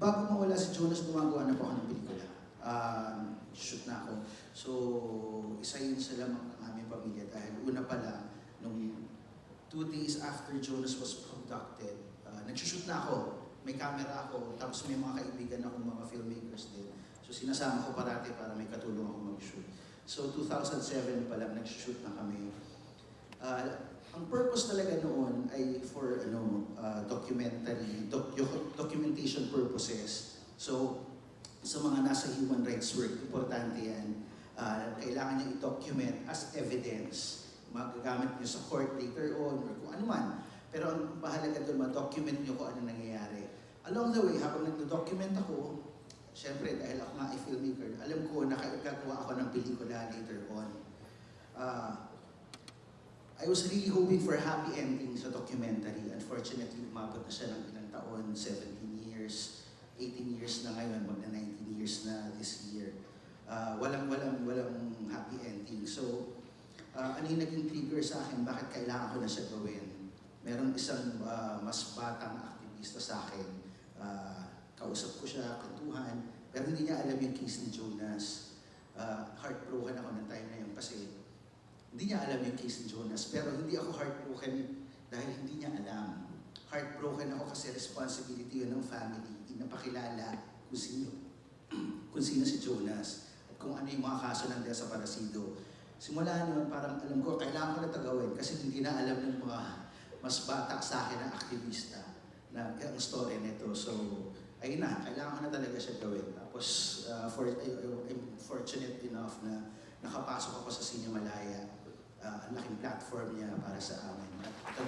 bago mawala si Jonas, gumagawa na po ako ng pelikula. Shoot na ako. So, isa yun sa lamang ng aming pamilya dahil una pa lang, nung 2 days after Jonas was abducted, nagsushoot na ako. May camera ako, tapos may mga kaibigan akong mga filmmakers din. So sinasama ko parati para may katulong ako mag-shoot. So 2007 pa lang nagsushoot na kami. Ang purpose talaga noon ay for documentation purposes. So sa mga nasa human rights work, importante yan. Kailangan niya i-document as evidence. Magagamit niyo sa court later on or kung ano man. Pero ang mahalaga doon, ma-document niyo kung ano nangyayari. Along the way, habang nag-document ako, syempre dahil ako nga ay filmmaker, alam ko nakagagawa ako ng pelikula later on. I was really hoping for a happy ending sa documentary. Unfortunately, umabot na siya ng ilang taon, 17 years, 18 years na ngayon, magna 19 years na this year. Walang happy ending. So, ano yung naging trigger sa akin, bakit kailangan ko na siya gawin? Meron isang mas batang aktivista sa akin. Kausap ko siya, kwentuhan, pero hindi niya alam yung case ni Jonas. Heartbroken ako ng time na yun kasi hindi niya alam yung case ni Jonas. Pero hindi ako heartbroken dahil hindi niya alam. Heartbroken ako kasi responsibility yun ng family, napakilala kung sino si Jonas at kung ano yung mga kaso ng desaparecido. Simula noon, parang alam ko, kailangan ko na tagawin kasi hindi na alam ng mga mas bata sa akin na aktivista na ang story nito. So, ayun na, kailangan ko na talaga siya gawin. Tapos, I'm fortunate enough na nakapasok ako sa Cinemalaya. Ang laking platform niya para sa amin. At ito